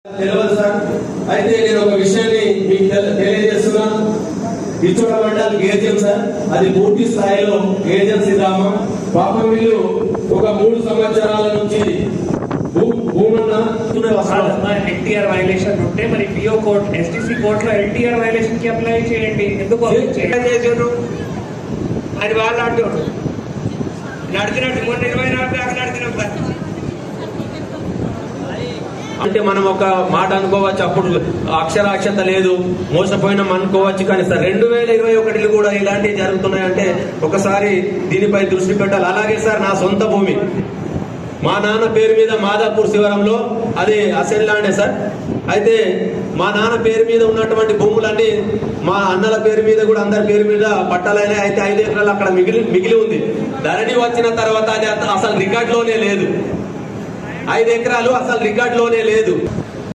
తెలియదు సార్. అయితే నేను ఒక విషయాన్ని మీకు తెలియజేస్తున్నాను. ఇచ్చోడ మండల్ ఏజెన్సీ సార్, అది పూర్తి స్థాయిలో ఏజెన్సీ గ్రామం. పాపం వీళ్ళు ఒక 3 సంవత్సరాల నుంచి ఎన్టీఆర్ వైలేషన్ ఉంటే మరి పిఓ కోర్ట్ ఎస్టీసీ కోర్టులో ఎన్టీఆర్ వైలేషన్ కి అప్లై చేయండి. ఎందుకు చేశారు అది వాళ్ళు అంటున్నారు. నడిచినట్టు మొన్న 24 దాకా నడిచినాం సార్. అంటే మనం ఒక మాట అనుకోవచ్చు, అప్పుడు అక్షరాక్షత లేదు, మోసపోయినాం అనుకోవచ్చు. కానీ సార్ 2021 కూడా ఇలాంటివి జరుగుతున్నాయంటే ఒకసారి దీనిపై దృష్టి పెట్టాలి. అలాగే సార్, నా సొంత భూమి మా నాన్న పేరు మీద మాదాపూర్ శివరంలో, అది అసెల్ ల్యాండే సార్. అయితే మా నాన్న పేరు మీద ఉన్నటువంటి భూములన్నీ మా అన్నల పేరు మీద కూడా అందరి పేరు మీద పట్టాలైనా. అయితే 5 ఎకరాలు అక్కడ మిగిలి ఉంది. ధరణి వచ్చిన తర్వాత అది అసలు రికార్డులోనే లేదు. 5 ఎకరాలు అసలు రికార్డులోనే లేదు.